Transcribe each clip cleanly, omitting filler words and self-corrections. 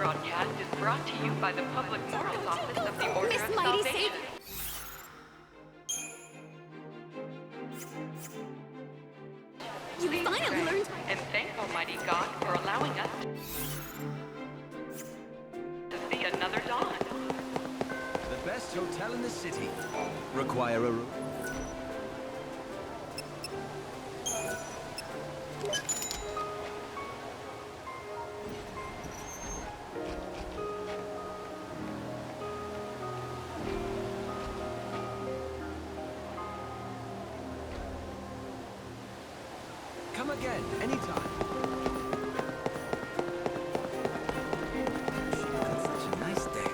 broadcast is brought to you by the Public Morals Office of the Order of Salvation. You finally learned! And thank Almighty God for allowing us to see another dawn. The best hotel in the city. Require a room? Come again, anytime. It's such a nice day.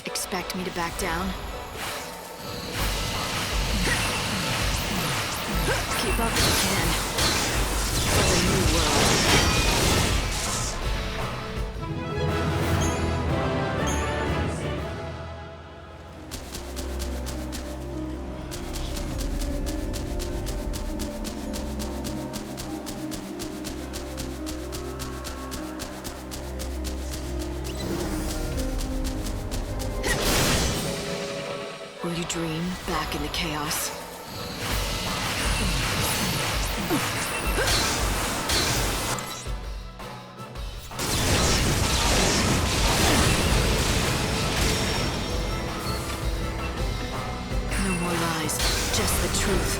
Expect me to back down? Keep up if you can. For the new world. Will you dream back in the chaos? No more lies, just the truth.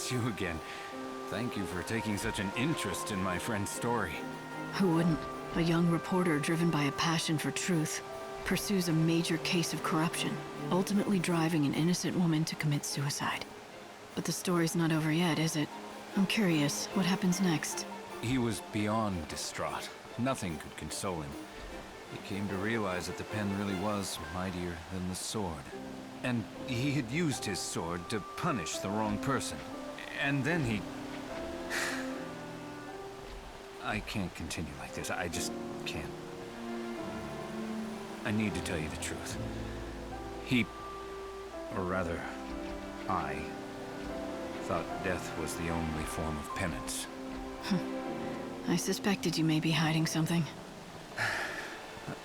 it's you again. Thank you for taking such an interest in my friend's story. Who wouldn't? A young reporter driven by a passion for truth pursues a major case of corruption, ultimately driving an innocent woman to commit suicide. But the story's not over yet, is it? I'm curious, what happens next? He was beyond distraught. Nothing could console him. He came to realize that the pen really was mightier than the sword. And he had used his sword to punish the wrong person. And then he... I can't continue like this. I just can't. I need to tell you the truth. He... or rather, I... thought death was the only form of penance. I suspected you may be hiding something.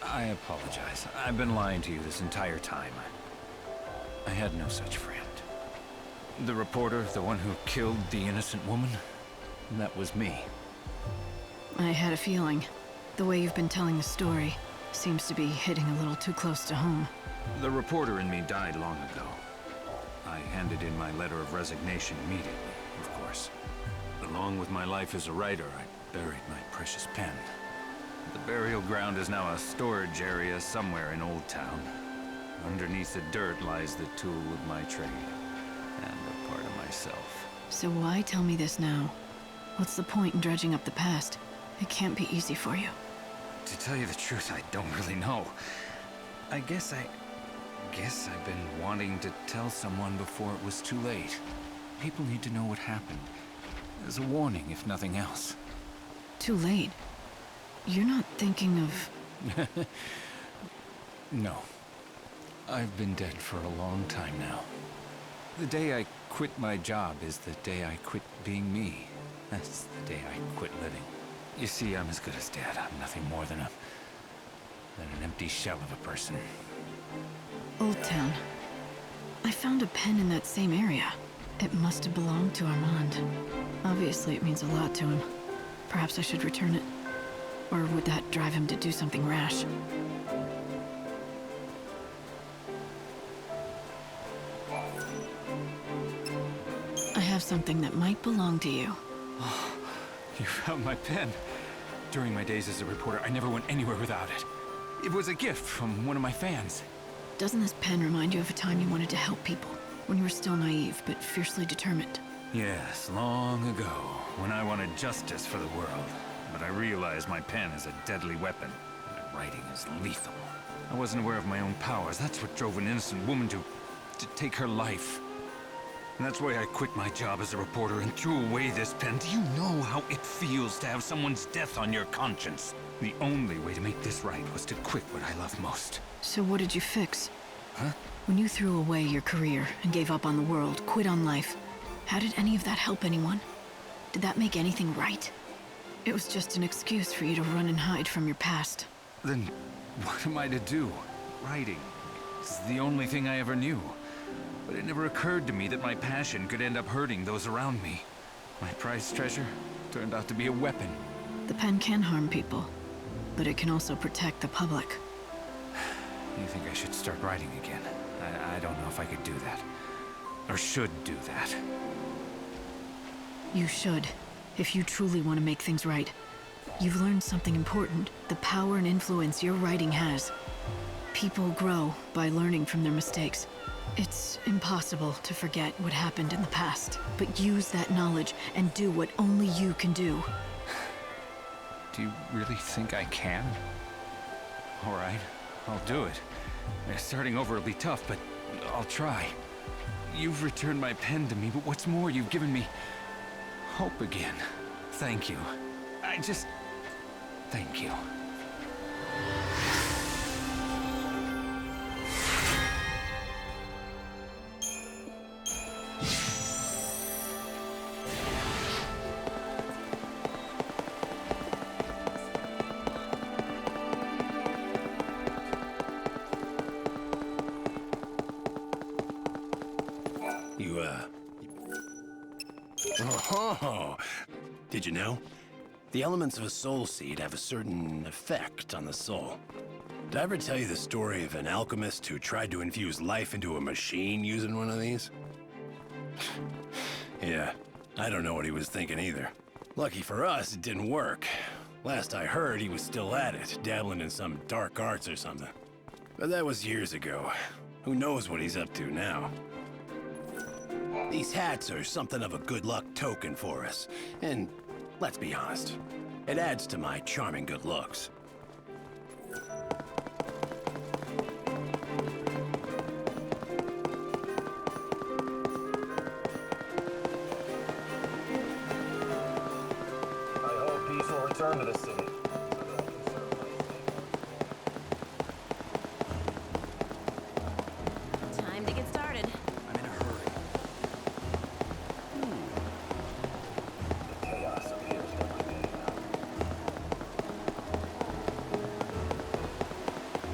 I apologize. I've been lying to you this entire time. I had no such friend. The reporter, the one who killed the innocent woman, that was me. I had a feeling. The way you've been telling the story seems to be hitting a little too close to home. The reporter in me died long ago. I handed in my letter of resignation immediately, of course. Along with my life as a writer, I buried my precious pen. The burial ground is now a storage area somewhere in Old Town. Underneath the dirt lies the tool of my trade, and a part of myself. So why tell me this now? What's the point in dredging up the past? It can't be easy for you. To tell you the truth, I don't really know. I guess I've been wanting to tell someone before it was too late. People need to know what happened. As a warning, if nothing else. Too late? You're not thinking of... No. I've been dead for a long time now. The day I quit my job is the day I quit being me. That's the day I quit living. You see, I'm as good as dead. I'm nothing more than an empty shell of a person. Old Town. I found a pen in that same area. It must have belonged to Armand. Obviously, it means a lot to him. Perhaps I should return it. Or would that drive him to do something rash? I have something that might belong to you. Oh, you found my pen. During my days as a reporter, I never went anywhere without it. It was a gift from one of my fans. Doesn't this pen remind you of a time you wanted to help people? When you were still naive, but fiercely determined? Yes, long ago, when I wanted justice for the world. But I realized my pen is a deadly weapon. My writing is lethal. I wasn't aware of my own powers. That's what drove an innocent woman to take her life. And that's why I quit my job as a reporter and threw away this pen. Do you know how it feels to have someone's death on your conscience? The only way to make this right was to quit what I love most. So what did you fix? Huh? When you threw away your career and gave up on the world, quit on life, how did any of that help anyone? Did that make anything right? It was just an excuse for you to run and hide from your past. Then what am I to do? Writing. It's the only thing I ever knew. But it never occurred to me that my passion could end up hurting those around me. My prized treasure turned out to be a weapon. The pen can harm people, but it can also protect the public. You think I should start writing again? I don't know if I could do that. Or should do that. You should, if you truly want to make things right. You've learned something important, the power and influence your writing has. People grow by learning from their mistakes. It's impossible to forget what happened in the past, but use that knowledge and do what only you can do. Do you really think I can? All right, I'll do it. Starting over will be tough, but I'll try. You've returned my pen to me, but what's more, you've given me hope again. Thank you. Thank you. Oh, did you know? The elements of a soul seed have a certain effect on the soul. Did I ever tell you the story of an alchemist who tried to infuse life into a machine using one of these? Yeah, I don't know what he was thinking either. Lucky for us, it didn't work. Last I heard, he was still at it, dabbling in some dark arts or something. But that was years ago. Who knows what he's up to now? These hats are something of a good luck token for us. And let's be honest, it adds to my charming good looks. I hope peace will return to the city. Time to get started. I'm in a hurry. Chaos appears to my game.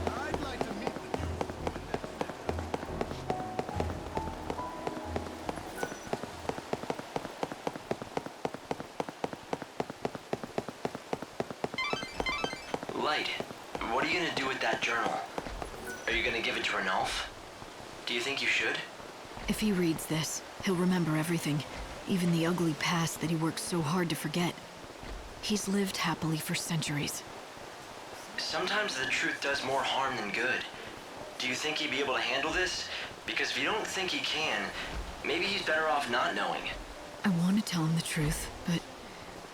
I'd like to meet the Light, what are you gonna do with that journal? Are you gonna give it to Ranulph? Do you think you should? If he reads this, he'll remember everything, even the ugly past that he worked so hard to forget. He's lived happily for centuries. Sometimes the truth does more harm than good. Do you think he'd be able to handle this? Because if you don't think he can, maybe he's better off not knowing. I want to tell him the truth, but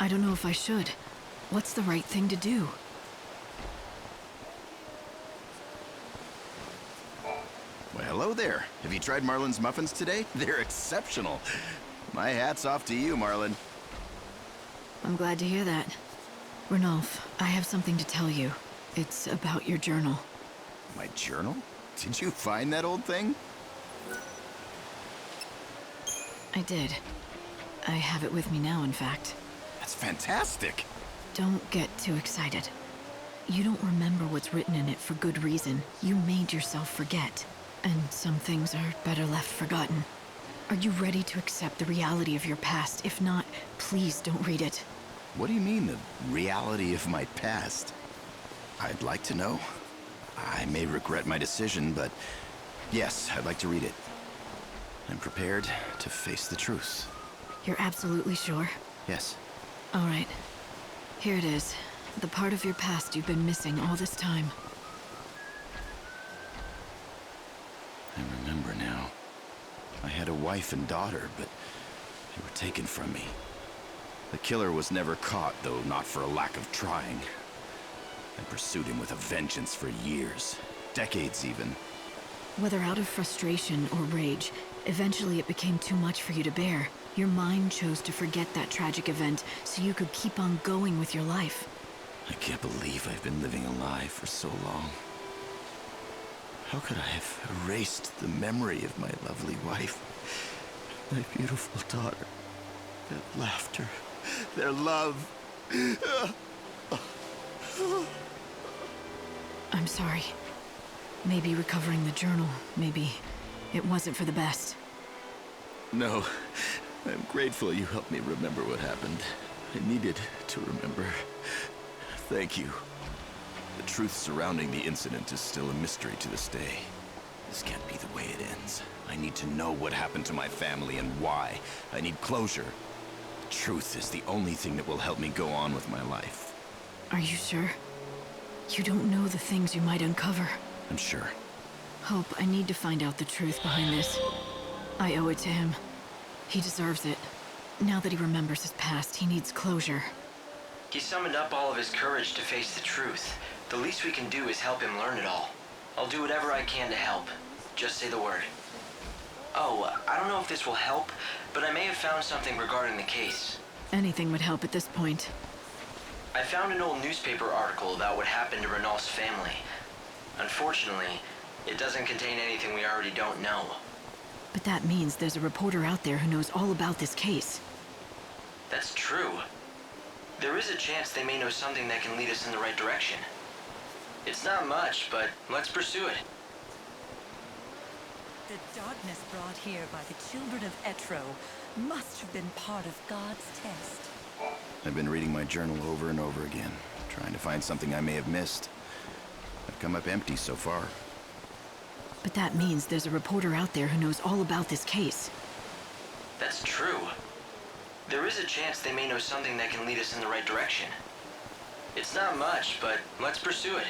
I don't know if I should. What's the right thing to do? Well, hello there. Have you tried Marlin's muffins today? They're exceptional. My hat's off to you, Marlin. I'm glad to hear that. Ranulph, I have something to tell you. It's about your journal. My journal? Did you find that old thing? I did. I have it with me now, in fact. That's fantastic. Don't get too excited. You don't remember what's written in it for good reason. You made yourself forget. And some things are better left forgotten. Are you ready to accept the reality of your past? If not, please don't read it. What do you mean, the reality of my past? I'd like to know. I may regret my decision, but yes, I'd like to read it. I'm prepared to face the truth. You're absolutely sure? Yes. All right. Here it is. The part of your past you've been missing all this time. I remember now. I had a wife and daughter, but they were taken from me. The killer was never caught, though not for a lack of trying. I pursued him with a vengeance for years. Decades, even. Whether out of frustration or rage, eventually it became too much for you to bear. Your mind chose to forget that tragic event so you could keep on going with your life. I can't believe I've been living a lie for so long. How could I have erased the memory of my lovely wife, my beautiful daughter, their laughter, their love? I'm sorry. Maybe recovering the journal, maybe it wasn't for the best. No, I'm grateful you helped me remember what happened. I needed to remember. Thank you. The truth surrounding the incident is still a mystery to this day. This can't be the way it ends. I need to know what happened to my family and why. I need closure. The truth is the only thing that will help me go on with my life. Are you sure? You don't know the things you might uncover. I'm sure. Hope, I need to find out the truth behind this. I owe it to him. He deserves it. Now that he remembers his past, he needs closure. He summoned up all of his courage to face the truth. The least we can do is help him learn it all. I'll do whatever I can to help. Just say the word. Oh, I don't know if this will help, but I may have found something regarding the case. Anything would help at this point. I found an old newspaper article about what happened to Ranulph's family. Unfortunately, it doesn't contain anything we already don't know. But that means there's a reporter out there who knows all about this case. That's true. There is a chance they may know something that can lead us in the right direction. It's not much, but let's pursue it. The darkness brought here by the children of XIII must have been part of God's test. I've been reading my journal over and over again, trying to find something I may have missed. I've come up empty so far. But that means there's a reporter out there who knows all about this case. That's true. There is a chance they may know something that can lead us in the right direction. It's not much, but let's pursue it.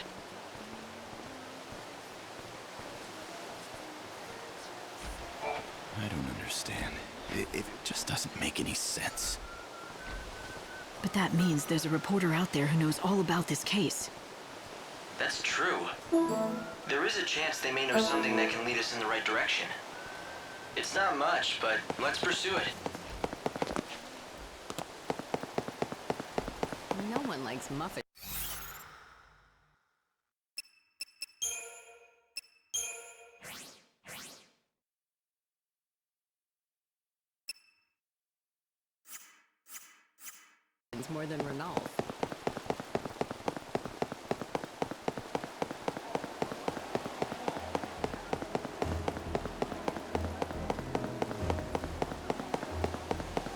I don't understand. It just doesn't make any sense. But that means there's a reporter out there who knows all about this case. That's true. There is a chance they may know something that can lead us in the right direction. It's not much, but let's pursue it. No one likes muffins. More than Renald.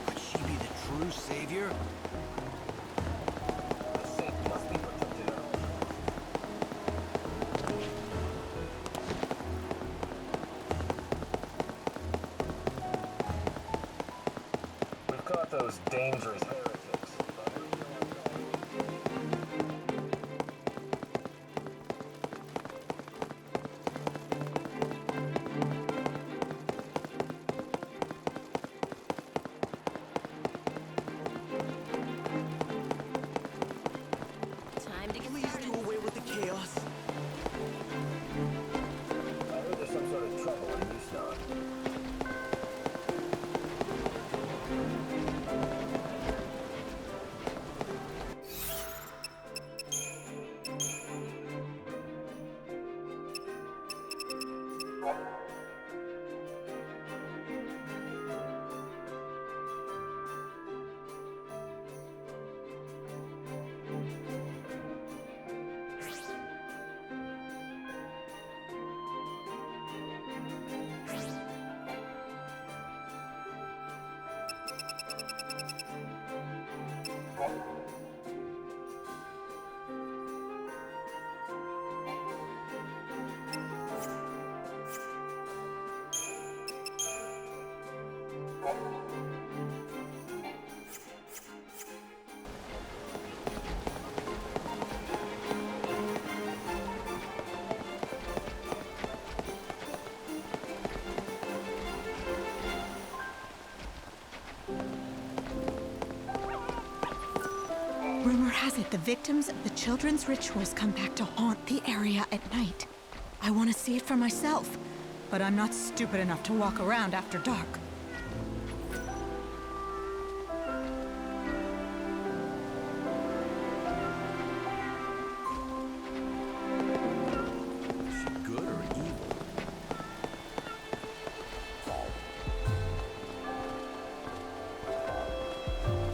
Could she be the true savior? The city must be protected. We've caught those dangerous heretics. Time to get Please started. do away with the chaos. I heard there's some sort of trouble in Mystyra. Rumor has it the victims of the children's rituals come back to haunt the area at night. I want to see it for myself, but I'm not stupid enough to walk around after dark. Is she good or evil?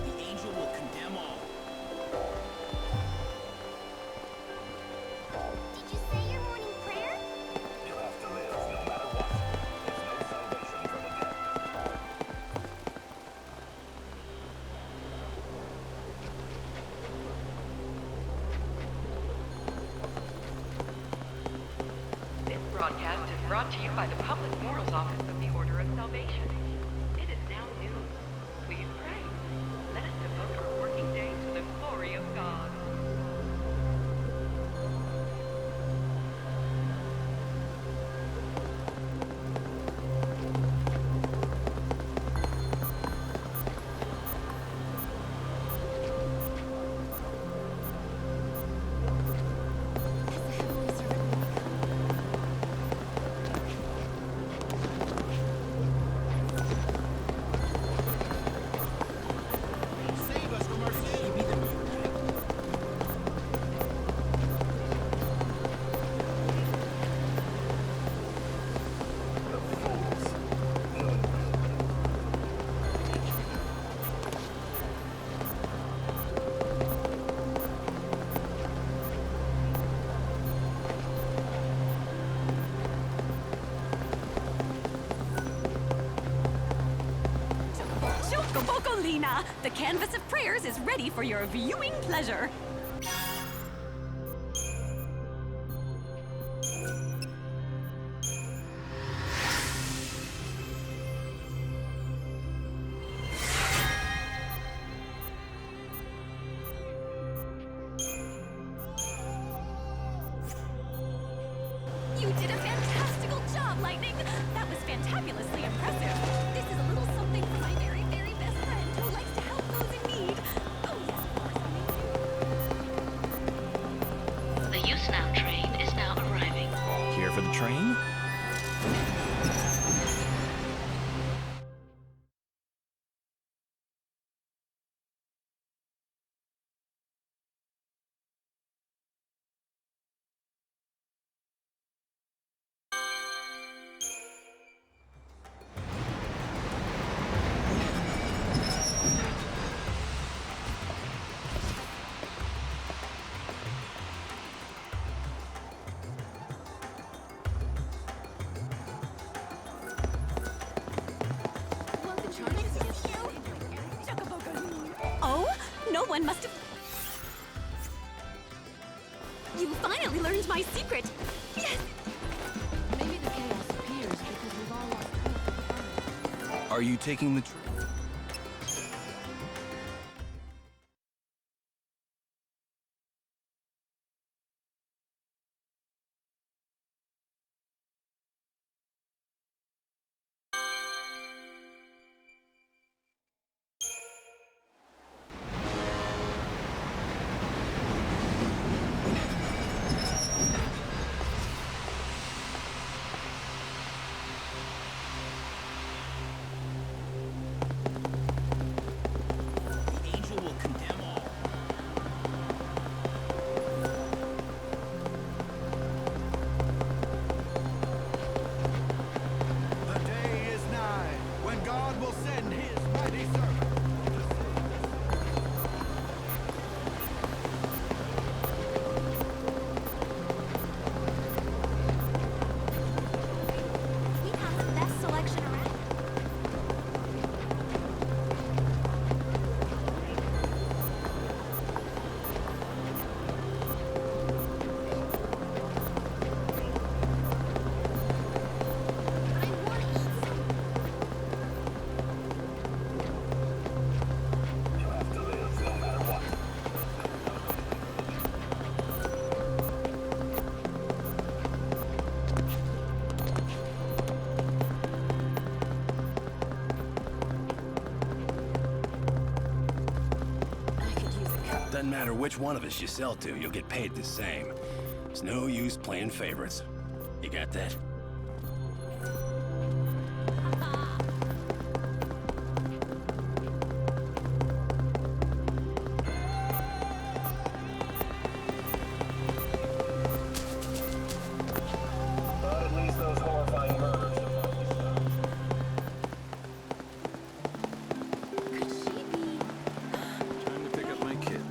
The angel will condemn all. Did you say your morning prayer? You'll have to live no matter what. There's no salvation from the dead. This broadcast is brought to you by the Public Morals Office of the Order of Salvation. It is now noon. Please pray. Let us devote our working day to the glory of God. Save us from ourselves. The fools. Chocobocolina! The canvas of prayers is ready for your viewing pleasure. Someone must have... You finally learned my secret! Yes! Maybe the chaos appears because we've all lost hope of the Are you taking the We have the best selection around. But I want to eat something. You have to live no matter what. Doesn't matter which one of us you sell to, you'll get paid the same. There's no use playing favorites. You got that? But at least those horrifying murders have finally stopped. Could she be? Time to pick up my kids.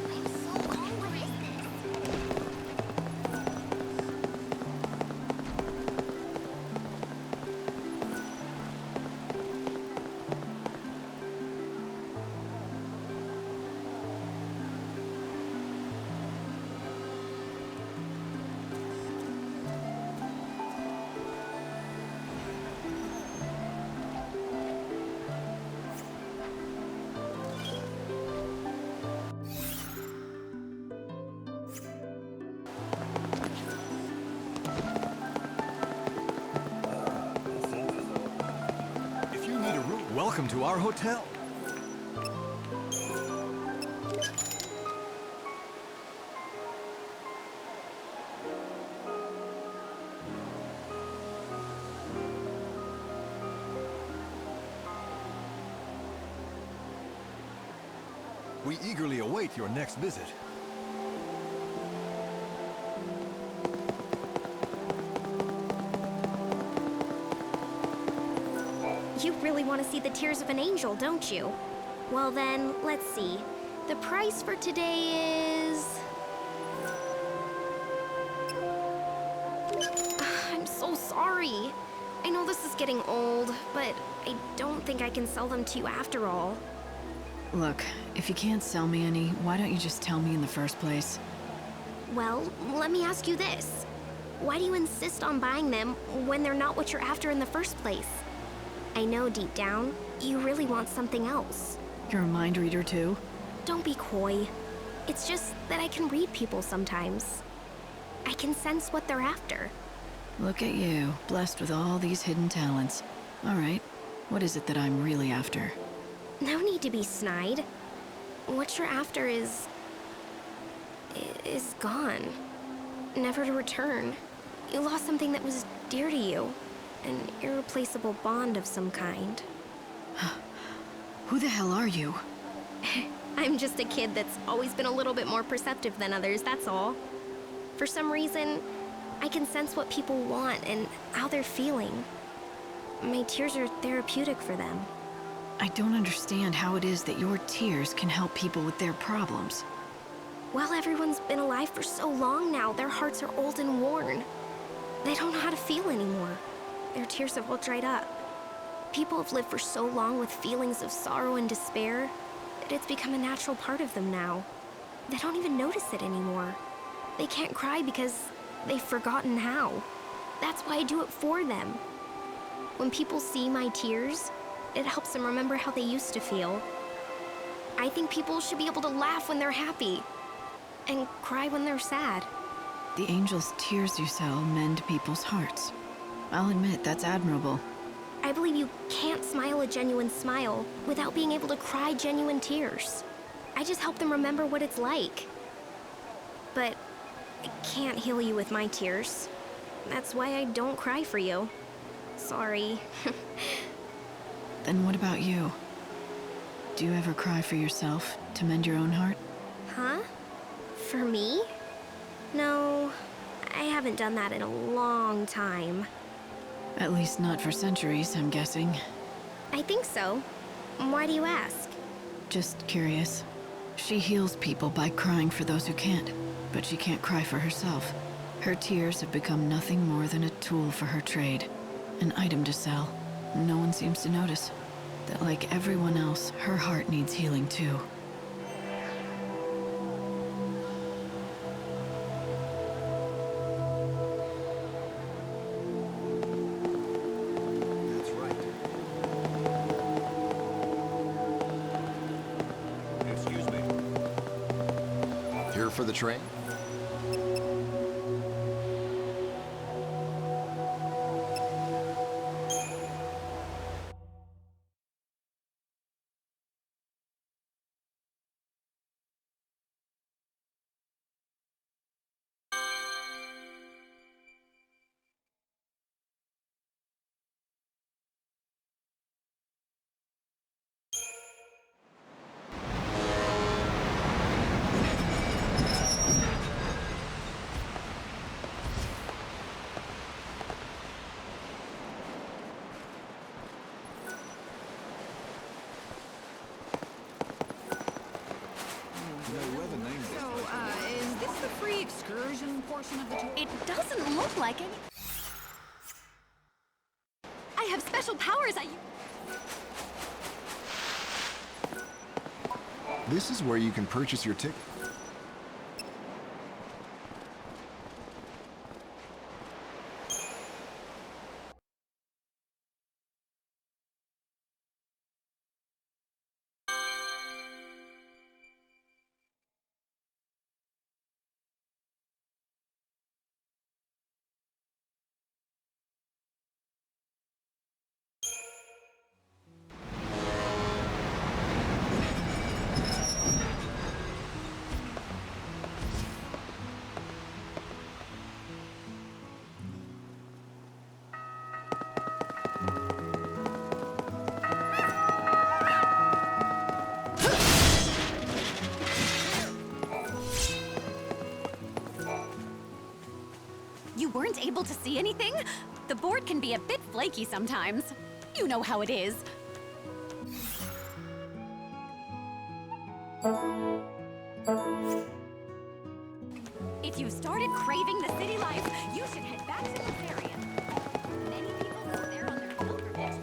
I'm so hungry. If you need a room, welcome to our hotel. We eagerly await your next visit. You really want to see the tears of an angel, don't you? Well then, let's see. The price for today is... I'm so sorry. I know this is getting old, but I don't think I can sell them to you after all. Look, if you can't sell me any, why don't you just tell me in the first place? Well, let me ask you this. Why do you insist on buying them when they're not what you're after in the first place? I know deep down, you really want something else. You're a mind reader too? Don't be coy. It's just that I can read people sometimes. I can sense what they're after. Look at you, blessed with all these hidden talents. All right, what is it that I'm really after? No need to be snide. What you're after is gone. Never to return. You lost something that was dear to you. An irreplaceable bond of some kind. Who the hell are you? I'm just a kid that's always been a little bit more perceptive than others, that's all. For some reason, I can sense what people want and how they're feeling. My tears are therapeutic for them. I don't understand how it is that your tears can help people with their problems. Well, everyone's been alive for so long now, their hearts are old and worn. They don't know how to feel anymore. Their tears have all dried up. People have lived for so long with feelings of sorrow and despair that it's become a natural part of them now. They don't even notice it anymore. They can't cry because they've forgotten how. That's why I do it for them. When people see my tears, it helps them remember how they used to feel. I think people should be able to laugh when they're happy and cry when they're sad. The angel's tears you sell mend people's hearts. I'll admit, that's admirable. I believe you can't smile a genuine smile without being able to cry genuine tears. I just help them remember what it's like. But I can't heal you with my tears. That's why I don't cry for you. Sorry. Then what about you? Do you ever cry for yourself to mend your own heart? Huh? For me? No, I haven't done that in a long time. At least not for centuries, I'm guessing. I think so. Why do you ask? Just curious. She heals people by crying for those who can't, but she can't cry for herself. Her tears have become nothing more than a tool for her trade, an item to sell. No one seems to notice that, like everyone else, her heart needs healing too. That's right. Excuse me. Here for the train? Is this the free excursion portion of the tour? It doesn't look like it. I have special powers. This is where you can purchase your ticket. You weren't able to see anything? The board can be a bit flaky sometimes. You know how it is. If you started craving the city life, you should head back to this area. Many people go there on their pilgrimage.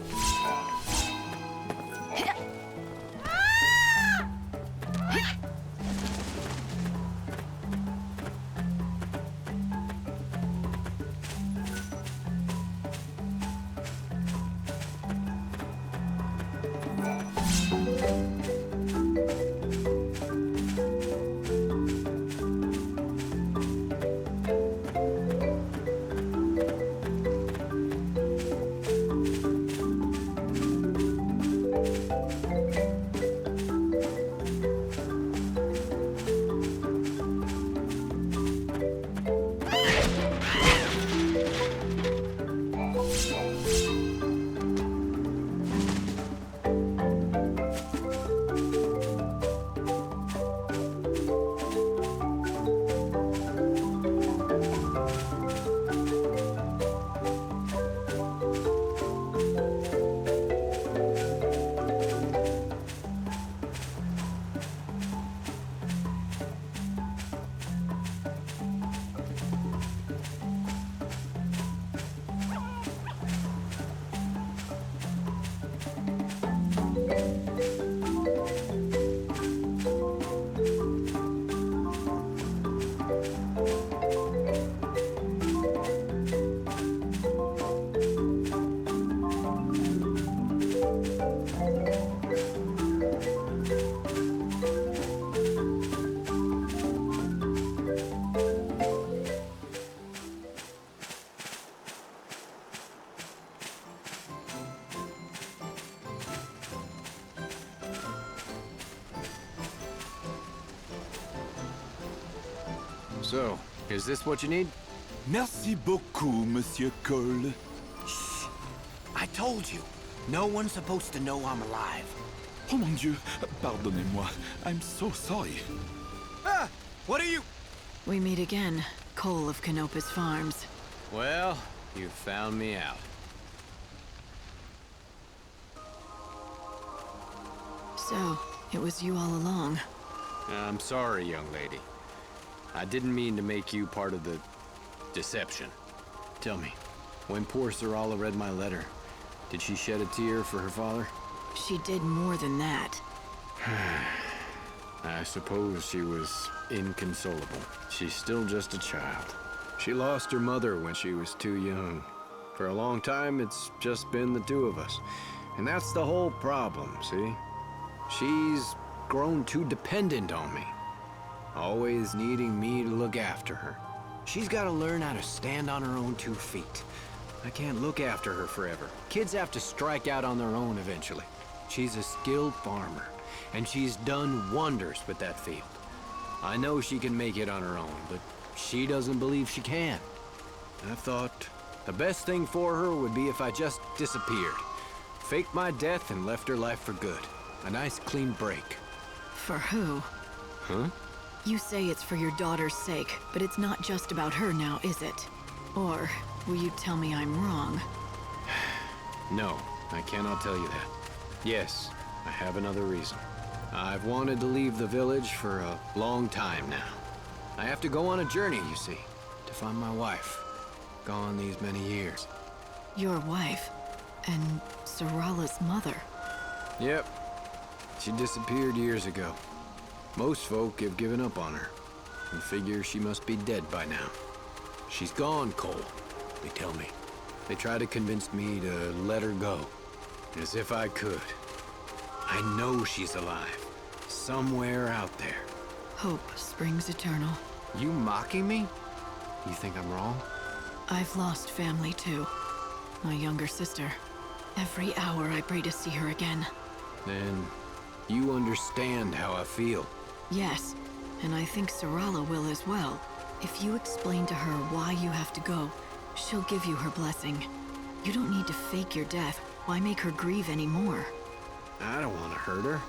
So, is this what you need? Merci beaucoup, Monsieur Cole. Shh! I told you, no one's supposed to know I'm alive. Oh mon Dieu, pardonnez-moi. I'm so sorry. Ah! What are you... We meet again, Cole of Canopus Farms. Well, you found me out. So, it was you all along. I'm sorry, young lady. I didn't mean to make you part of the deception. Tell me, when poor Sarala read my letter, did she shed a tear for her father? She did more than that. I suppose she was inconsolable. She's still just a child. She lost her mother when she was too young. For a long time, it's just been the two of us. And that's the whole problem, see? She's grown too dependent on me. Always needing me to look after her. She's got to learn how to stand on her own 2 feet. I can't look after her forever. Kids have to strike out on their own eventually. She's a skilled farmer, and she's done wonders with that field. I know she can make it on her own, but she doesn't believe she can. I thought the best thing for her would be if I just disappeared. Faked my death and left her life for good. A nice clean break. For who? Huh? You say it's for your daughter's sake, but it's not just about her now, is it? Or will you tell me I'm wrong? No, I cannot tell you that. Yes, I have another reason. I've wanted to leave the village for a long time now. I have to go on a journey, you see, to find my wife. Gone these many years. Your wife? And Sarala's mother? Yep. She disappeared years ago. Most folk have given up on her, and figure she must be dead by now. She's gone, Cole, they tell me. They try to convince me to let her go, as if I could. I know she's alive, somewhere out there. Hope springs eternal. You mocking me? You think I'm wrong? I've lost family too. My younger sister. Every hour I pray to see her again. Then you understand how I feel. Yes, and I think Sarala will as well. If you explain to her why you have to go, she'll give you her blessing. You don't need to fake your death. Why make her grieve anymore? I don't want to hurt her.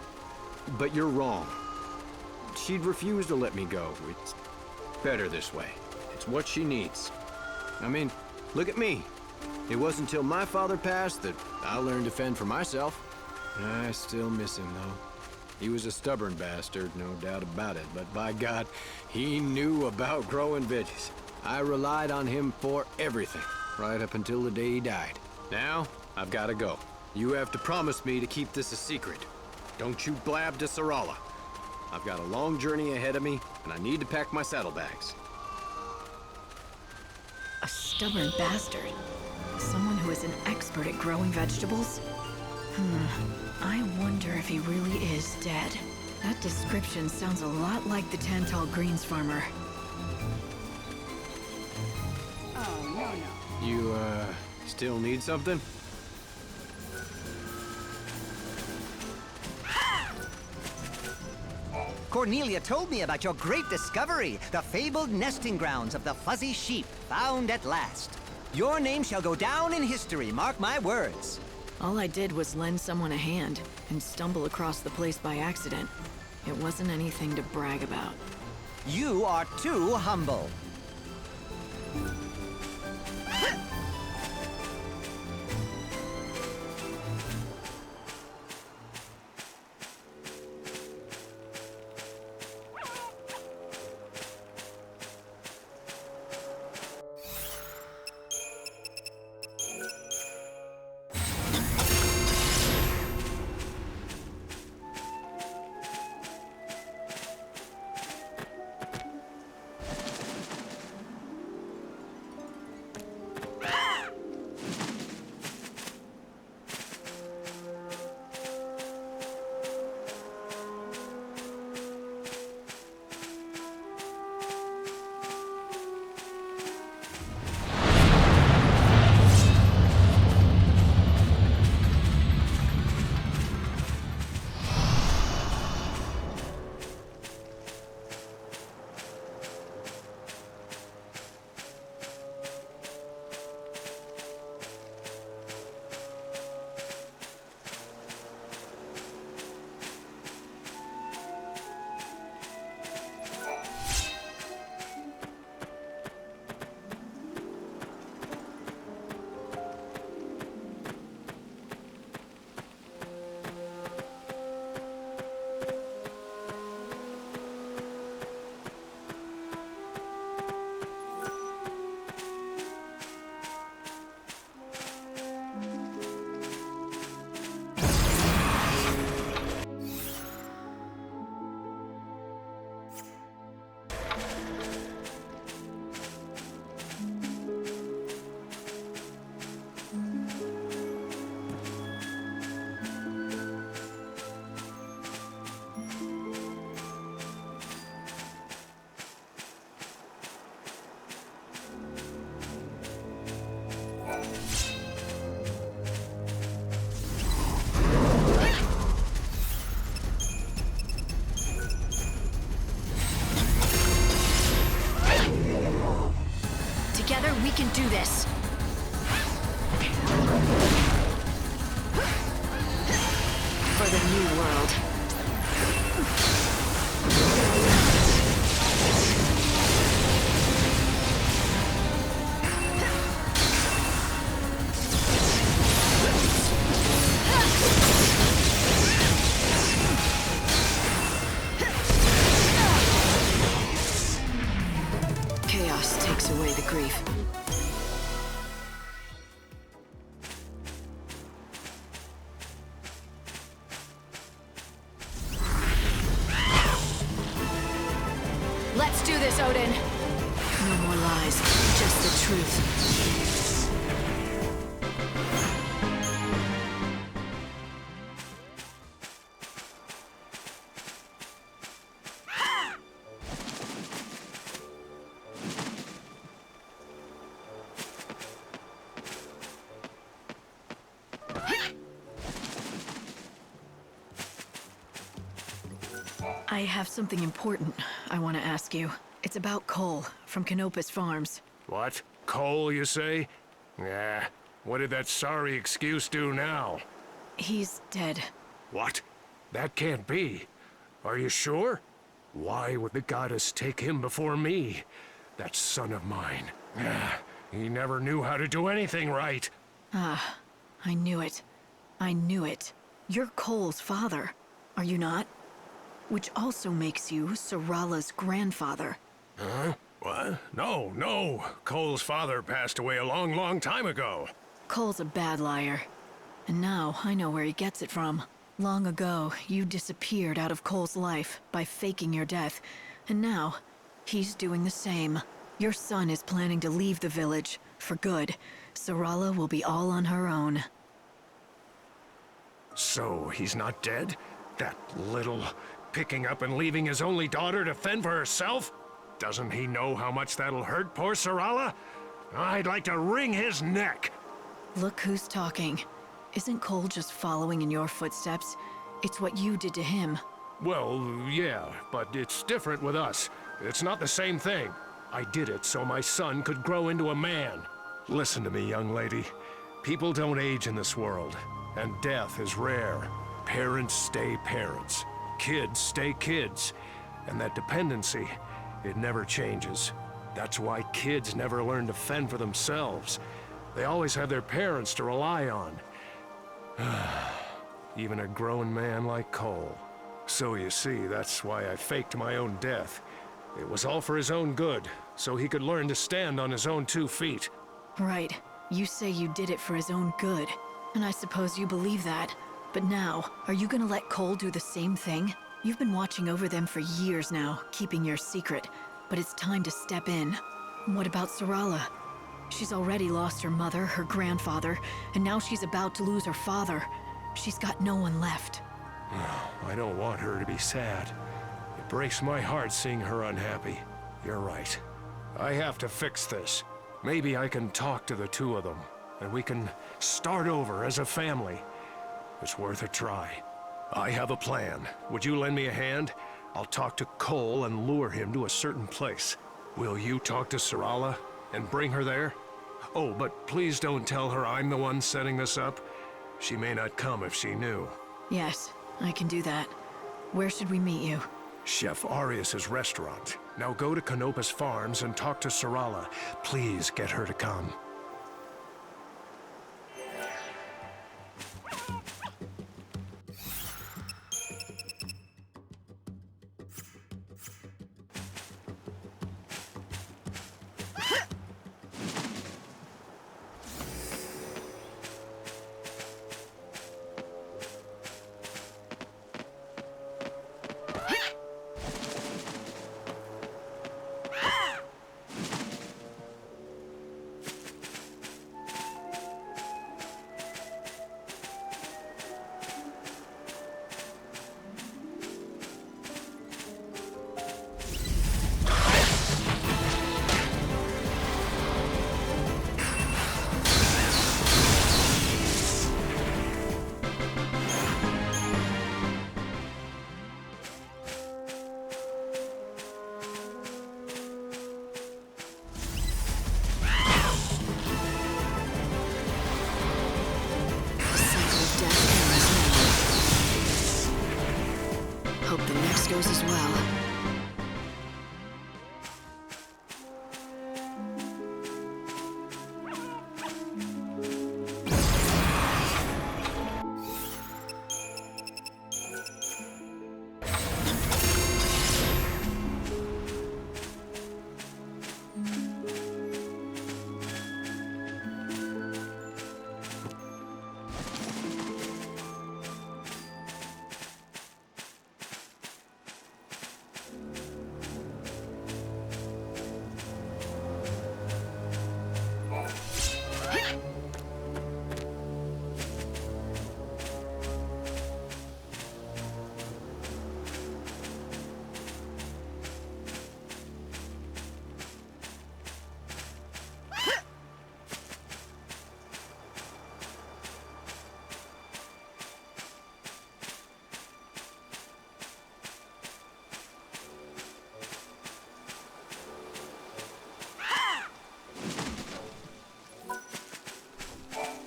But you're wrong. She'd refuse to let me go. It's better this way. It's what she needs. I mean, look at me. It wasn't until my father passed that I learned to fend for myself. I still miss him, though. He was a stubborn bastard, no doubt about it, but by God, he knew about growing veggies. I relied on him for everything, right up until the day he died. Now, I've got to go. You have to promise me to keep this a secret. Don't you blab to Sarala. I've got a long journey ahead of me, and I need to pack my saddlebags. A stubborn bastard? Someone who is an expert at growing vegetables? I wonder if he really is dead. That description sounds a lot like the Tantal Greens farmer. Oh, no. You, still need something? Cornelia told me about your great discovery, the fabled nesting grounds of the fuzzy sheep, found at last. Your name shall go down in history, mark my words. All I did was lend someone a hand and stumble across the place by accident. It wasn't anything to brag about. You are too humble. can do this. For the new world. Chaos takes away the grief. Let's do this, Odin! No more lies, just the truth. I have something important I want to ask you. It's about Cole from Canopus Farms. What? Cole, you say? Nah. What did that sorry excuse do now? He's dead. What? That can't be. Are you sure? Why would the goddess take him before me? That son of mine. He never knew how to do anything right. Ah, I knew it. I knew it. You're Cole's father, are you not? Which also makes you Sarala's grandfather. Huh? What? No. Cole's father passed away a long time ago. Cole's a bad liar. And now I know where he gets it from. Long ago, you disappeared out of Cole's life by faking your death. And now, he's doing the same. Your son is planning to leave the village, for good. Sarala will be all on her own. So, he's not dead? That little... picking up and leaving his only daughter to fend for herself? Doesn't he know how much that'll hurt poor Sarala? I'd like to wring his neck. Look who's talking. Isn't Cole just following in your footsteps? It's what you did to him. Well, yeah, but it's different with us. It's not the same thing. I did it so my son could grow into a man. Listen to me, young lady. People don't age in this world, and death is rare. Parents stay parents. Kids stay kids. And that dependency, it never changes. That's why kids never learn to fend for themselves. They always have their parents to rely on. Even a grown man like Cole. So you see, that's why I faked my own death. It was all for his own good, so he could learn to stand on his own 2 feet. Right. You say you did it for his own good. And I suppose you believe that. But now, are you gonna let Cole do the same thing? You've been watching over them for years now, keeping your secret. But it's time to step in. What about Sarala? She's already lost her mother, her grandfather, and now she's about to lose her father. She's got no one left. I don't want her to be sad. It breaks my heart seeing her unhappy. You're right. I have to fix this. Maybe I can talk to the two of them, and we can start over as a family. It's worth a try. I have a plan. Would you lend me a hand? I'll talk to Cole and lure him to a certain place. Will you talk to Sarala and bring her there? Oh, but please don't tell her I'm the one setting this up. She may not come if she knew. Yes, I can do that. Where should we meet you? Chef Arius's restaurant. Now go to Canopus Farms and talk to Sarala. Please get her to come. hope the next goes as well.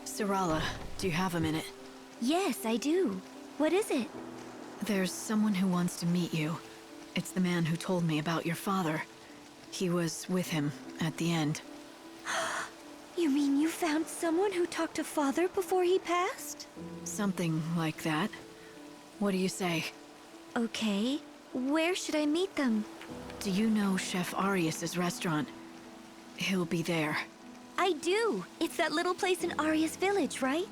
Sarala, do you have a minute? Yes, I do. What is it? There's someone who wants to meet you. It's the man who told me about your father. He was with him at the end. You mean you found someone who talked to Father before he passed? Something like that. What do you say? Okay. Where should I meet them? Do you know Chef Arius's restaurant? He'll be there. I do. It's that little place in Arius Village, right?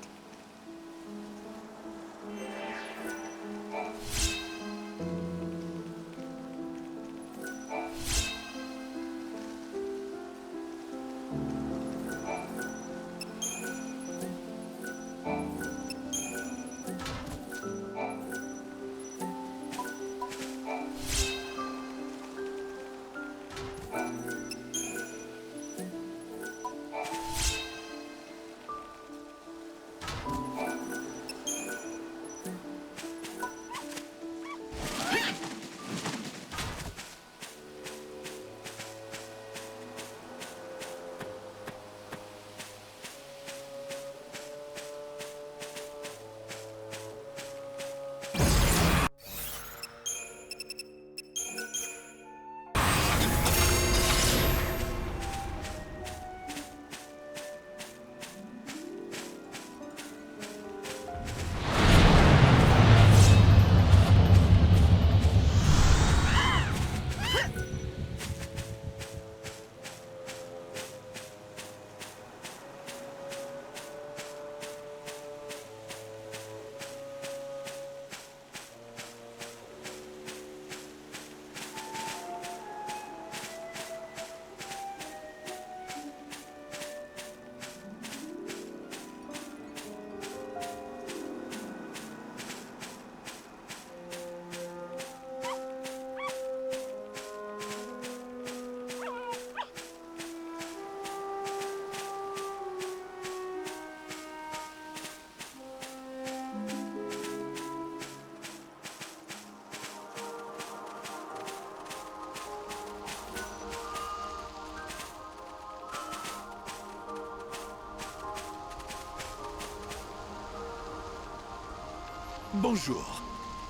Bonjour.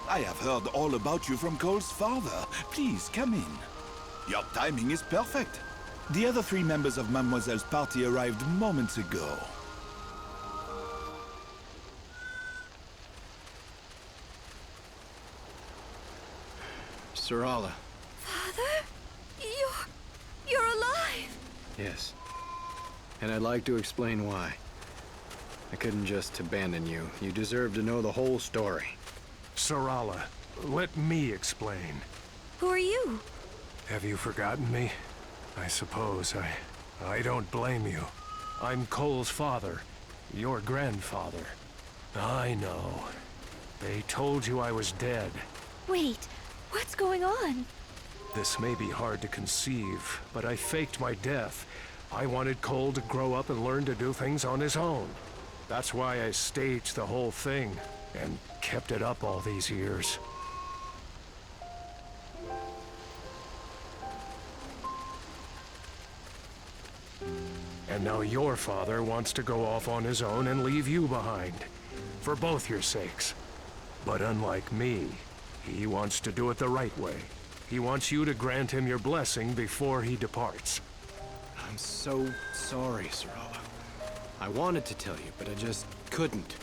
I have heard all about you from Cole's father. Please, come in. Your timing is perfect. The other 3 members of Mademoiselle's party arrived moments ago. Sarala. Father? You're alive! Yes. And I'd like to explain why. I couldn't just abandon you. You deserve to know the whole story. Sarala, let me explain. Who are you? Have you forgotten me? I suppose I don't blame you. I'm Cole's father, your grandfather. I know. They told you I was dead. Wait, what's going on? This may be hard to conceive, but I faked my death. I wanted Cole to grow up and learn to do things on his own. That's why I staged the whole thing, and kept it up all these years. And now your father wants to go off on his own and leave you behind. For both your sakes. But unlike me, He wants to do it the right way. He wants you to grant him your blessing before he departs. I'm so sorry, Sorala. I wanted to tell you, but I just couldn't.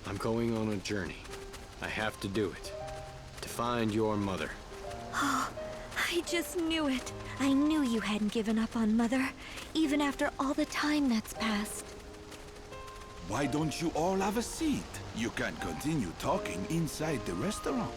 I'm going on a journey. I have to do it. To find your mother. Oh, I just knew it. I knew you hadn't given up on Mother, even after all the time that's passed. Why don't you all have a seat? You can continue talking inside the restaurant.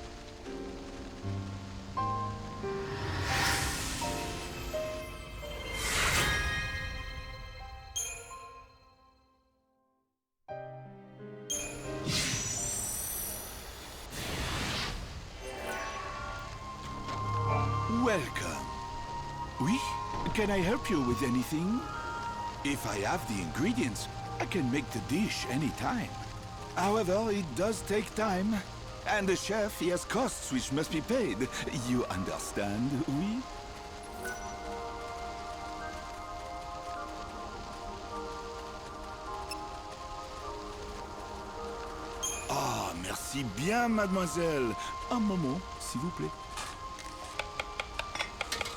Welcome. Oui? Can I help you with anything? If I have the ingredients, I can make the dish anytime. However, it does take time. And the chef, he has costs which must be paid. You understand, oui? Ah, merci bien, mademoiselle. Un moment, s'il vous plaît.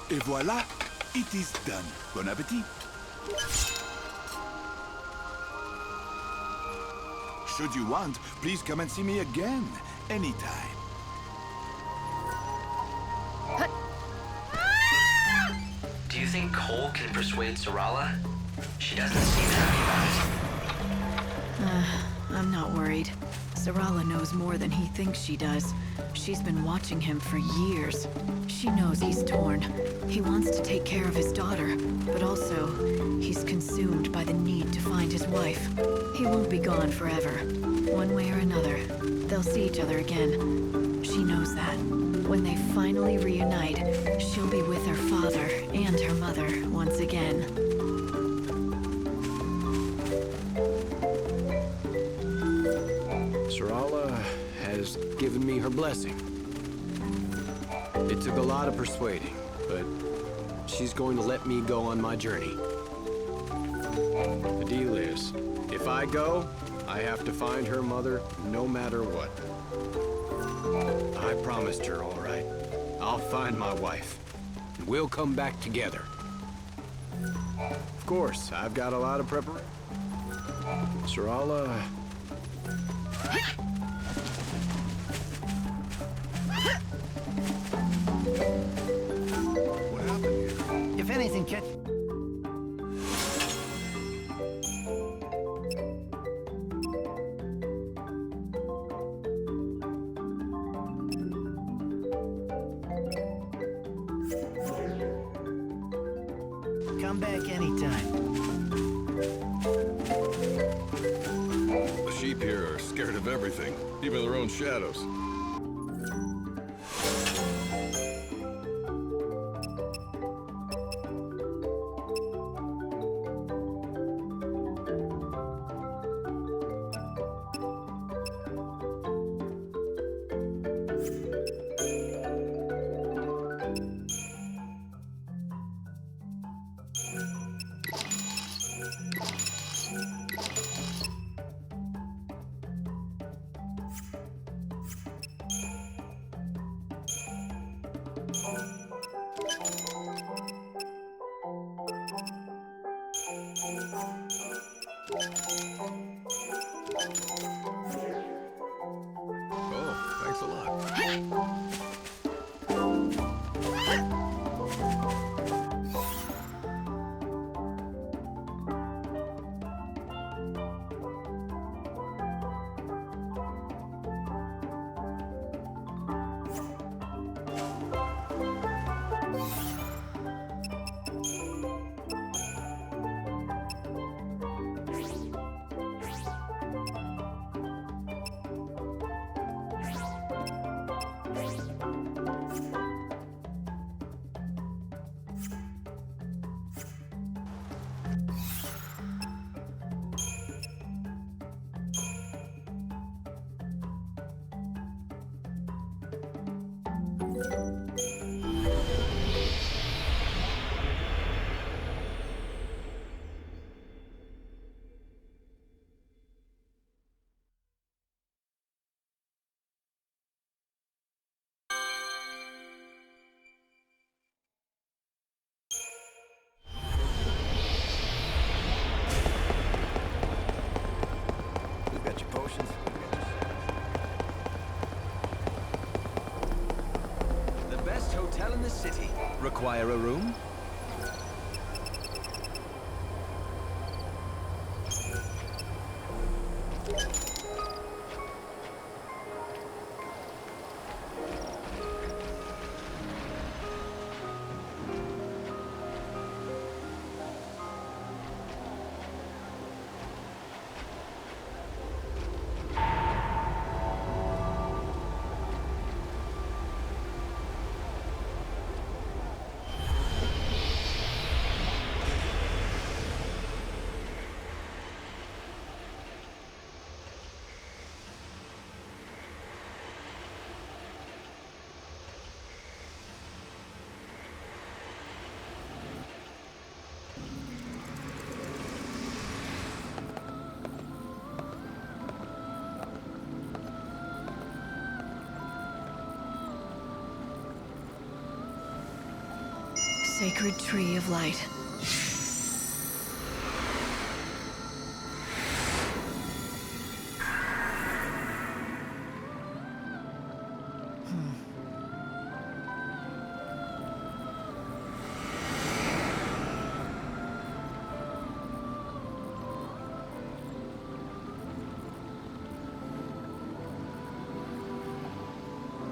Et voilà, it is done. Bon appétit. Should you want, please come and see me again, anytime. Do you think Cole can persuade Sorala? She doesn't seem happy about it. I'm not worried. Sorala knows more than he thinks she does. She's been watching him for years. She knows he's torn. He wants to take care of his daughter, but also, he's consumed by the need to find his wife. He won't be gone forever. One way or another, they'll see each other again. She knows that. When they finally reunite, she'll be with her father and her mother once again. Sorala has given me her blessing. It took a lot of persuading, but she's going to let me go on my journey. The deal is, if I go, I have to find her mother no matter what. I promised her, all right. I'll find my wife, and we'll come back together. Of course, I've got a lot of preparation. Sorala... What happened here? If anything, catch... Come back anytime. The sheep here are scared of everything, even their own shadows. hotel in the city. Require a room? Sacred Tree of Light.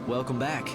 Welcome back.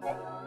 What?